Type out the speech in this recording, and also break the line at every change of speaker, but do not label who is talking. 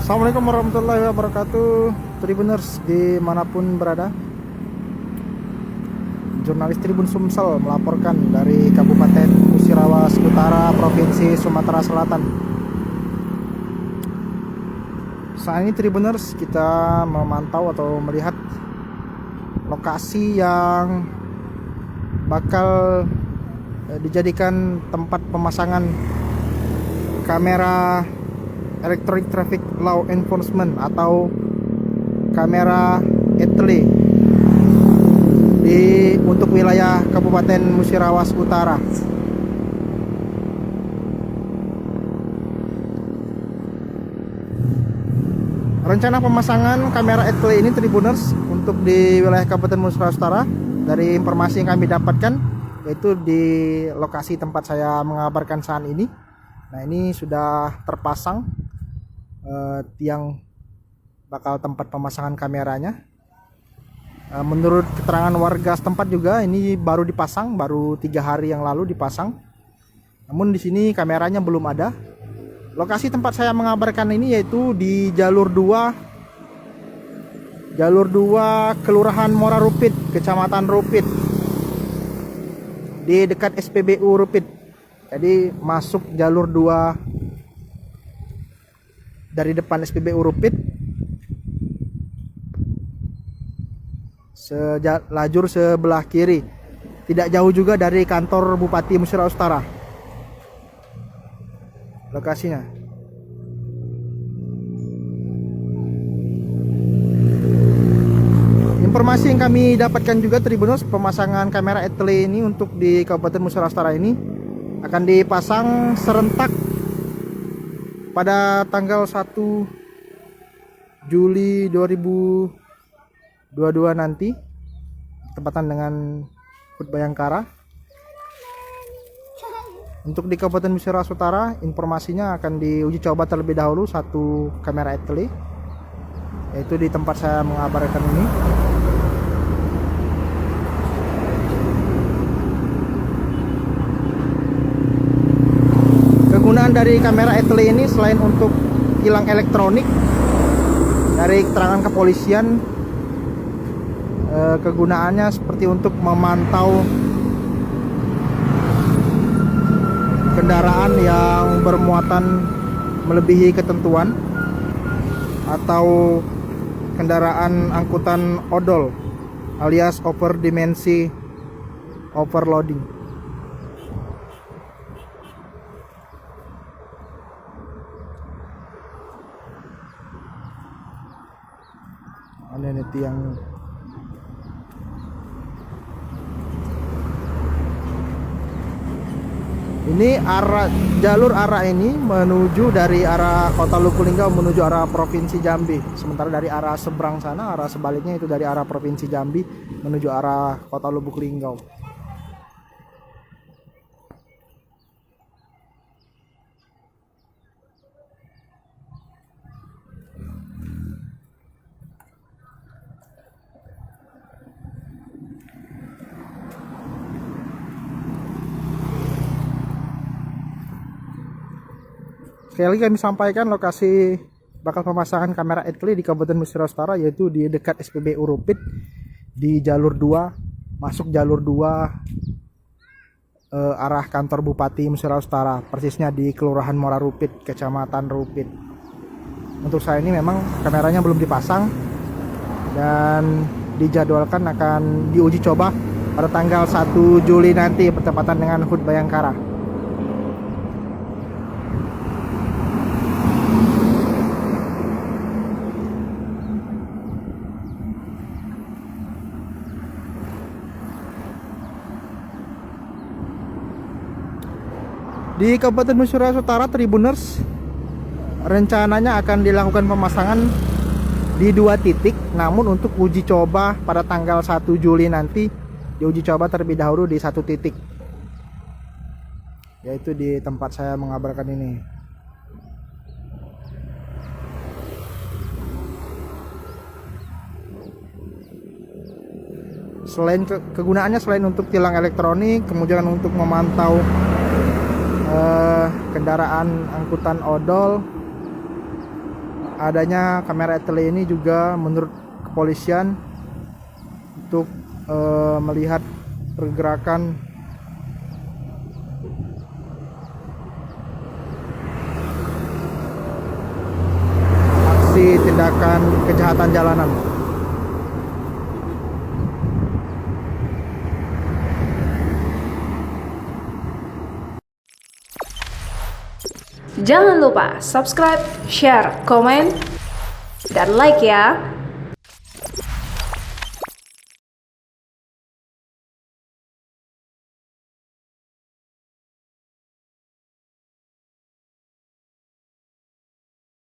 Assalamualaikum warahmatullahi wabarakatuh, Tribuners dimanapun berada. Jurnalis Tribun Sumsel melaporkan dari Kabupaten Musirawas Utara, Provinsi Sumatera Selatan. Saat ini Tribuners kita memantau atau melihat lokasi yang bakal dijadikan tempat pemasangan kamera Electronic Traffic Law Enforcement atau kamera ETLE untuk wilayah Kabupaten Musirawas Utara. Rencana pemasangan kamera ETLE ini Tribuners untuk di wilayah Kabupaten Musirawas Utara, dari informasi yang kami dapatkan, yaitu di lokasi tempat saya mengabarkan saat ini. Nah, ini sudah terpasang tiang bakal tempat pemasangan kameranya. Menurut keterangan warga setempat juga, ini baru dipasang, baru 3 hari yang lalu dipasang. Namun di sini kameranya belum ada. Lokasi tempat saya mengabarkan ini yaitu di jalur 2 Kelurahan Muara Rupit, Kecamatan Rupit, di dekat SPBU Rupit. Jadi masuk jalur 2 dari depan SPBU Rupit, lajur sebelah kiri, tidak jauh juga dari kantor Bupati Musirawas Utara lokasinya. Informasi yang kami dapatkan juga Tribuners, pemasangan kamera ETLE ini untuk di Kabupaten Musirawas Utara ini akan dipasang serentak pada tanggal 1 Juli 2022 nanti, bertepatan dengan HUT Bayangkara. Untuk di Kabupaten Musirawas Utara, informasinya akan diuji coba terlebih dahulu satu kamera ETLE, yaitu di tempat saya mengabarkan ini. Kegunaan dari kamera ETLE ini selain untuk tilang elektronik, dari keterangan kepolisian, kegunaannya seperti untuk memantau kendaraan yang bermuatan melebihi ketentuan atau kendaraan angkutan odol alias overdimensi overloading. Ini tiang ini jalur arah ini menuju dari arah Kota Lubuklinggau menuju arah Provinsi Jambi, sementara dari arah seberang sana, arah sebaliknya itu dari arah Provinsi Jambi menuju arah Kota Lubuklinggau. Sekali lagi kami sampaikan lokasi bakal pemasangan kamera ETLE di Kabupaten Musirawas Utara, yaitu di dekat SPBU Rupit, di jalur 2, masuk jalur 2 arah kantor Bupati Musirawas Utara, persisnya di Kelurahan Muara Rupit, Kecamatan Rupit. Untuk saat ini memang kameranya belum dipasang dan dijadwalkan akan diuji coba pada tanggal 1 Juli nanti, bertepatan dengan HUT Bayangkara. Di Kabupaten Musirawas Utara, Tribuners, rencananya akan dilakukan pemasangan di 2 titik, namun untuk uji coba pada tanggal 1 Juli nanti diuji coba terlebih dahulu di 1 titik, yaitu di tempat saya mengabarkan ini. Kegunaannya selain untuk tilang elektronik, kemudian untuk memantau kendaraan angkutan odol, adanya kamera etele ini juga menurut kepolisian untuk melihat pergerakan aksi tindakan kejahatan jalanan.
Jangan lupa subscribe, share, komen, dan like ya.